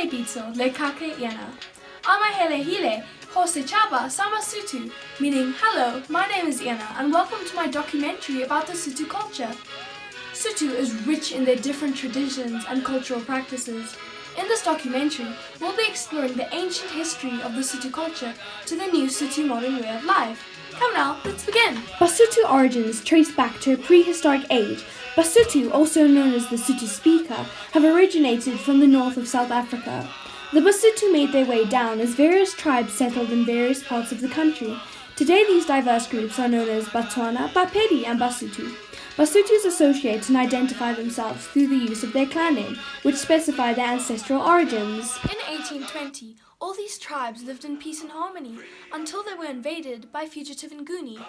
Pitso le kake iana. Amahele hile hose chaba sama Sotho, meaning hello, my name is Iana and welcome to my documentary about the Sotho culture. Sotho is rich in their different traditions and cultural practices. In this documentary, we'll be exploring the ancient history of the Sotho culture to the new Sotho modern way of life. Come now, let's begin! Basotho origins trace back to a prehistoric age. Basotho, also known as the Sotho speaker, have originated from the north of South Africa. The Basotho made their way down as various tribes settled in various parts of the country. Today these diverse groups are known as Batswana, Bapedi and Basotho. Basothos associate and identify themselves through the use of their clan name, which specify their ancestral origins. In 1820, all these tribes lived in peace and harmony until they were invaded by fugitive Nguni.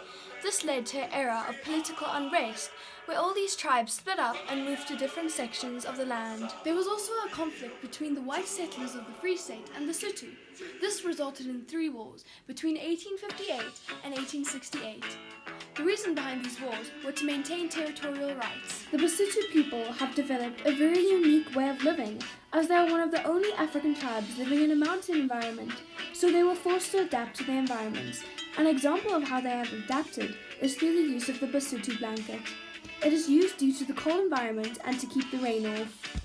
This led to an era of political unrest, where all these tribes split up and moved to different sections of the land. There was also a conflict between the white settlers of the Free State and the Sotho. This resulted in 3 wars between 1858 and 1868. The reason behind these wars were to maintain territorial rights. The Basotho people have developed a very unique way of living, as they are one of the only African tribes living in a mountain environment, so they were forced to adapt to their environments. An example of how they have adapted is through the use of the Basotho blanket. It is used due to the cold environment and to keep the rain off.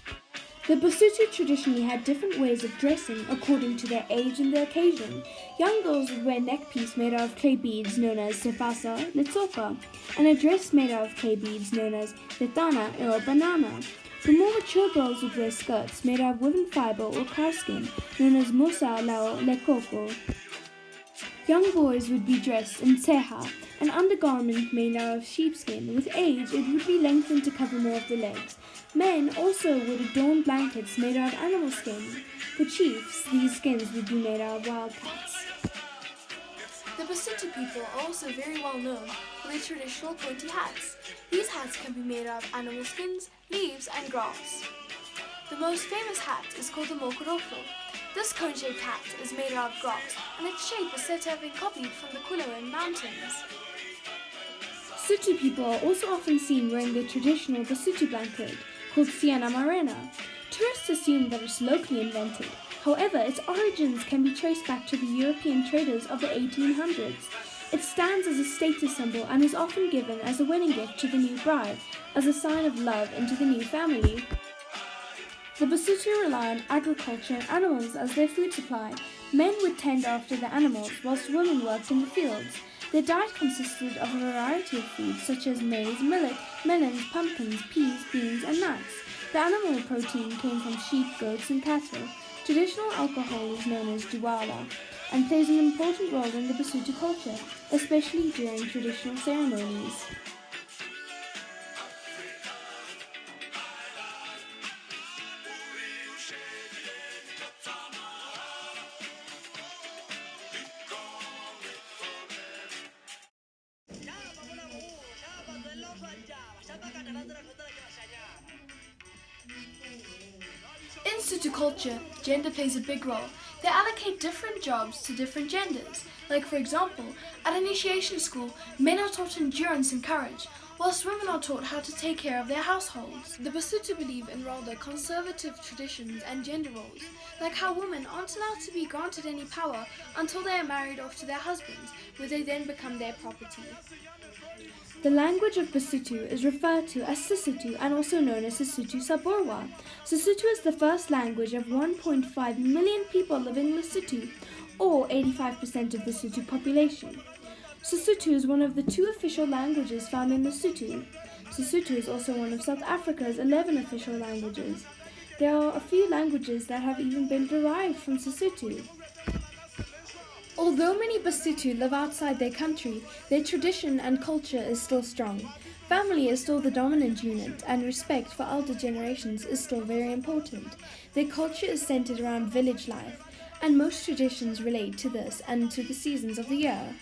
The Basotho traditionally had different ways of dressing according to their age and the occasion. Young girls would wear a neckpiece made out of clay beads known as sefasa, letsopa, and a dress made out of clay beads known as letana or banana. The more mature girls would wear skirts made out of woven fibre or cow skin known as mosa lao lekoko. Young boys would be dressed in tseha, an undergarment made out of sheepskin. With age, it would be lengthened to cover more of the legs. Men also would adorn blankets made out of animal skin. For chiefs, these skins would be made out of wildcats. The Basotho people are also very well known for their traditional pointy hats. These hats can be made out of animal skins, leaves and grass. The most famous hat is called the mokoroko. This cone-shaped hat is made out of grass and its shape is said to have been copied from the Kulawan mountains. Sotho people are also often seen wearing the traditional Basotho blanket called Siana Marena. Tourists assume that it's locally invented. However, its origins can be traced back to the European traders of the 1800s. It stands as a status symbol and is often given as a wedding gift to the new bride, as a sign of love into the new family. The Basotho rely on agriculture and animals as their food supply. Men would tend after the animals, whilst women worked in the fields. Their diet consisted of a variety of foods such as maize, millet, melons, pumpkins, peas, beans and nuts. The animal protein came from sheep, goats and cattle. Traditional alcohol is known as juwala and plays an important role in the Basotho culture, especially during traditional ceremonies. In Sotho culture, gender plays a big role. They allocate different jobs to different genders. Like for example, at initiation school, men are taught endurance and courage, whilst women are taught how to take care of their households. The Basotho believe in rather conservative traditions and gender roles, like how women aren't allowed to be granted any power until they are married off to their husbands, where they then become their property. The language of Basotho is referred to as Sesotho and also known as Sesotho Saborwa. Sesotho is the first language of 1.5 million people living in Lesotho, or 85% of the Sotho population. Sesotho is one of the 2 official languages found in Lesotho. Sesotho is also one of South Africa's 11 official languages. There are a few languages that have even been derived from Sesotho. Although many Basotho live outside their country, their tradition and culture is still strong. Family is still the dominant unit, and respect for elder generations is still very important. Their culture is centered around village life, and most traditions relate to this and to the seasons of the year.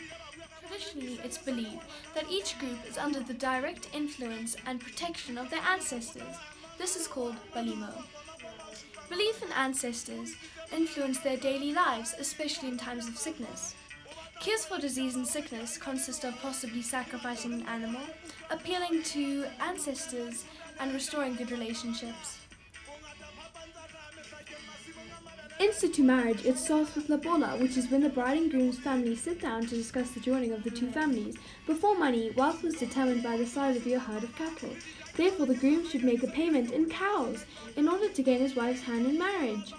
Traditionally, it's believed that each group is under the direct influence and protection of their ancestors. This is called balimo. Belief in ancestors influence their daily lives, especially in times of sickness. Cures for disease and sickness consist of possibly sacrificing an animal, appealing to ancestors, and restoring good relationships. In Sotho marriage, it starts with lobola, which is when the bride and groom's families sit down to discuss the joining of the two families. Before money, wealth was determined by the size of your herd of cattle. Therefore, the groom should make a payment in cows in order to gain his wife's hand in marriage.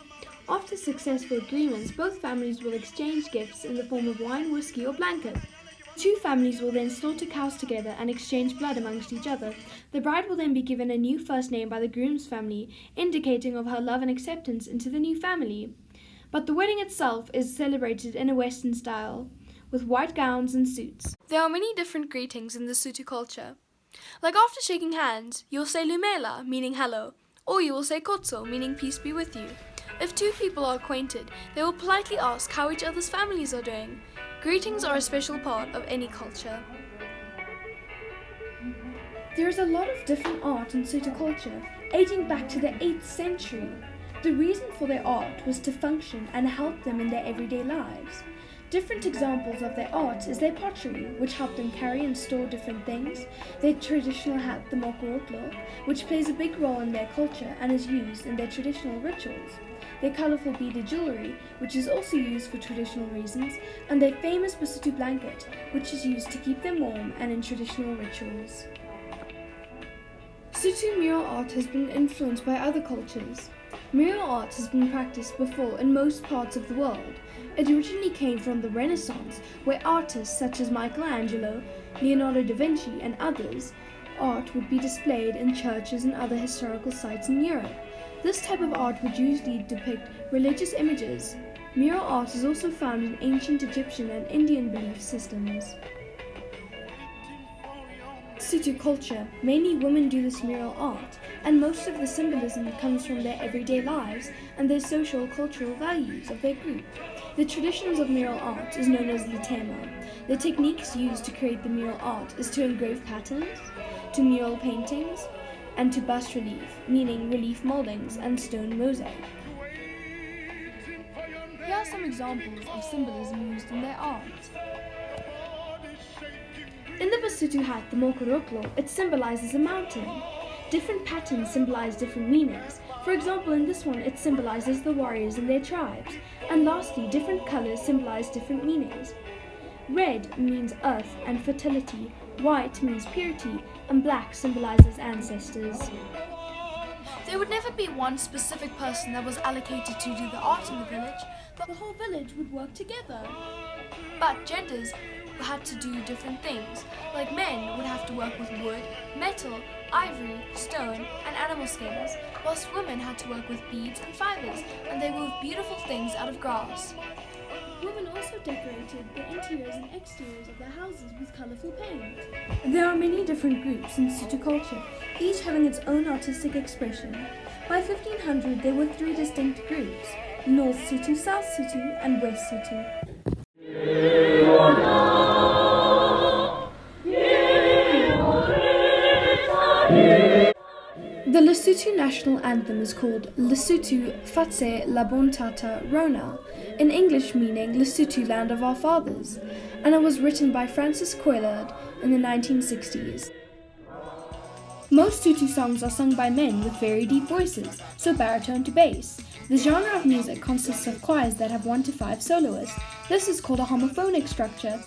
After successful agreements, both families will exchange gifts in the form of wine, whiskey, or blankets. Two families will then slaughter cows together and exchange blood amongst each other. The bride will then be given a new first name by the groom's family, indicating of her love and acceptance into the new family. But the wedding itself is celebrated in a Western style, with white gowns and suits. There are many different greetings in the Sotho culture. Like after shaking hands, you'll say lumela, meaning hello, or you will say kotso, meaning peace be with you. If two people are acquainted, they will politely ask how each other's families are doing. Greetings are a special part of any culture. There is a lot of different art in Sotho culture, dating back to the 8th century. The reason for their art was to function and help them in their everyday lives. Different examples of their art is their pottery, which helped them carry and store different things, their traditional hat, the mokorotlo, which plays a big role in their culture and is used in their traditional rituals, their colourful beaded jewellery, which is also used for traditional reasons, and their famous Basotho blanket, which is used to keep them warm and in traditional rituals. Sotho mural art has been influenced by other cultures. Mural art has been practiced before in most parts of the world. It originally came from the Renaissance, where artists such as Michelangelo, Leonardo da Vinci, and others' art would be displayed in churches and other historical sites in Europe. This type of art would usually depict religious images. Mural art is also found in ancient Egyptian and Indian belief systems. Sotho culture, mainly women do this mural art, and most of the symbolism comes from their everyday lives and their social cultural values of their group. The traditions of mural art is known as litema. The techniques used to create the mural art is to engrave patterns, to mural paintings, and to bas relief, meaning relief moldings and stone mosaic. Here are some examples of symbolism used in their art. In the Basotho hat, the mokorotlo, it symbolizes a mountain. Different patterns symbolize different meanings. For example, in this one, it symbolizes the warriors and their tribes. And lastly, different colors symbolize different meanings. Red means earth and fertility, white means purity, and black symbolizes ancestors. There would never be one specific person that was allocated to do the art in the village, but the whole village would work together. But genders had to do different things, like men would have to work with wood, metal, ivory, stone, and animal skins, whilst women had to work with beads and fibers, and they wove beautiful things out of grass. Women also decorated the interiors and exteriors of their houses with colourful paint. There are many different groups in Sotho culture, each having its own artistic expression. By 1500 there were 3 distinct groups, North Sotho, South Sotho, and West Sotho. The Lesotho national anthem is called Lesotho Fatse Labontata Rona, in English meaning Lesotho Land of Our Fathers, and it was written by Francis Coillard in the 1960s. Most Sotho songs are sung by men with very deep voices, so baritone to bass. The genre of music consists of choirs that have 1 to 5 soloists. This is called a homophonic structure.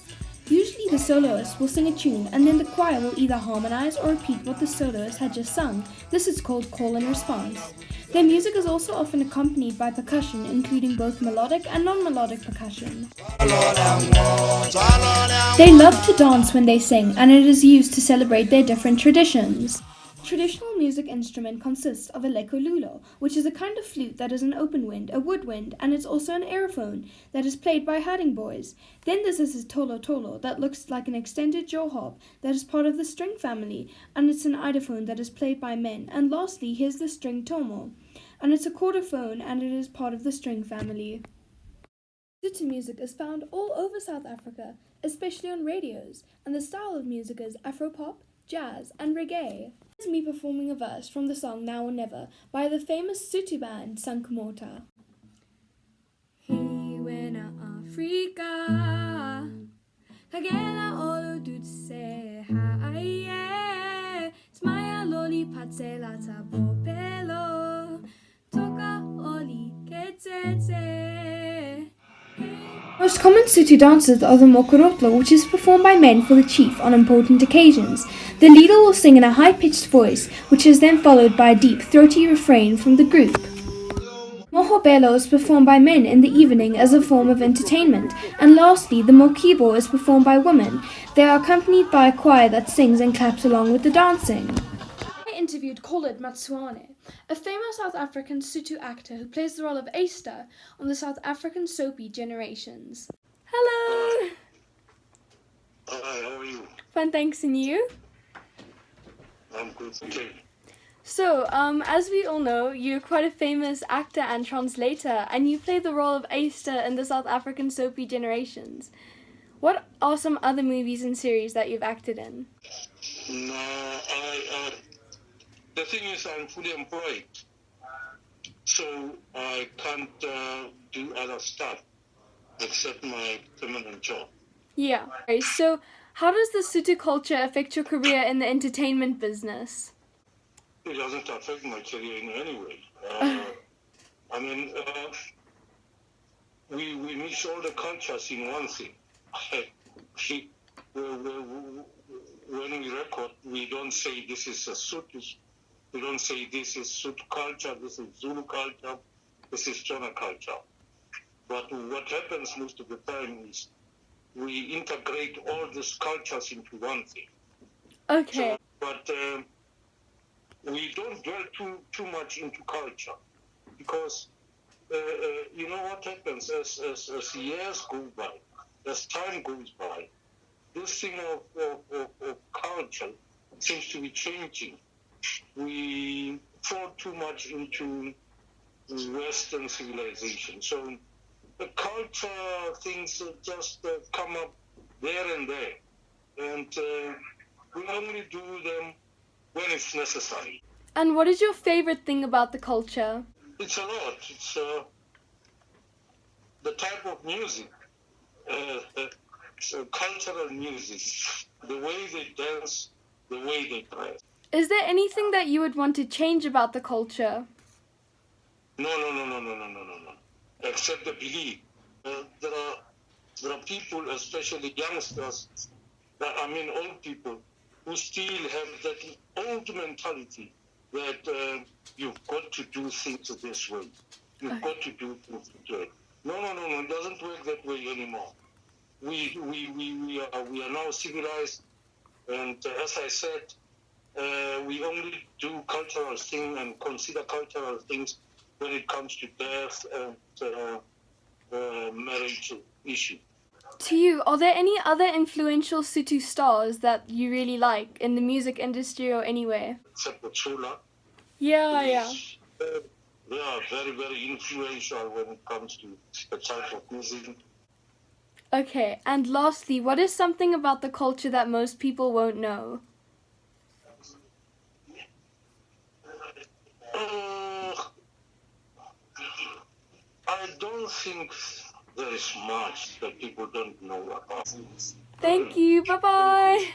Usually the soloist will sing a tune and then the choir will either harmonize or repeat what the soloist had just sung. This is called call and response. Their music is also often accompanied by percussion, including both melodic and non-melodic percussion. They love to dance when they sing, and it is used to celebrate their different traditions. Traditional music instrument consists of a lekolulo, which is a kind of flute that is an open wind, a woodwind, and it's also an aerophone that is played by herding boys. Then this is a tolo tolo that looks like an extended jaw harp that is part of the string family, and it's an idophone that is played by men. And lastly, here's the string tomo, and it's a chordophone and it is part of the string family. Sotho music is found all over South Africa, especially on radios, and the style of music is Afropop, jazz, and reggae. This is me performing a verse from the song Now or Never by the famous Sotho band Sankamota. Hiwena Afrika Kagela olo dutse haye Smaya loli patsela tabopelo Toka oli ket Most common Sotho dances are the mokorotlo, which is performed by men for the chief on important occasions. The leader will sing in a high-pitched voice, which is then followed by a deep, throaty refrain from the group. Mohobelo is performed by men in the evening as a form of entertainment, and lastly, the mokibo is performed by women. They are accompanied by a choir that sings and claps along with the dancing. I interviewed Khalid Matsuane, a famous South African Sotho actor who plays the role of Aster on the South African soapy Generations. Hello! Hi, how are you? Fine, thanks, and you? I'm good. Okay. So, as we all know, you're quite a famous actor and translator, and you play the role of Aster in the South African soapy Generations. What are some other movies and series that you've acted in? No, the thing is, I'm fully employed, so I can't do other stuff except my permanent job. Yeah. So, how does the Sotho culture affect your career in the entertainment business? It doesn't affect my career in any way. I mean, we mix all the cultures in one thing. When we record, we don't say this is a Sotho. We don't say this is Sotho culture, this is Zulu culture, this is Chona culture. But what happens most of the time is we integrate all these cultures into one thing. Okay. So, but we don't dwell too much into culture because you know what happens as years go by, as time goes by, this thing of culture seems to be changing. We fall too much into Western civilization. So the culture things just come up there and there. And we only do them when it's necessary. And what is your favorite thing about the culture? It's a lot. It's the type of music, so cultural music, the way they dance, the way they dress. Is there anything that you would want to change about the culture? No. Except the belief. There are people, especially youngsters, old people, who still have that old mentality that you've got to do things this way. You've got to do things this way. No. It doesn't work that way anymore. We are now civilized, and as I said, we only do cultural things and consider cultural things when it comes to death and marriage issue. To you, are there any other influential Sotho stars that you really like in the music industry or anywhere? Except for Chula. Yeah. They are very, very influential when it comes to the type of music. Okay, and lastly, what is something about the culture that most people won't know? I don't think there is much that people don't know about. Thank you, bye-bye!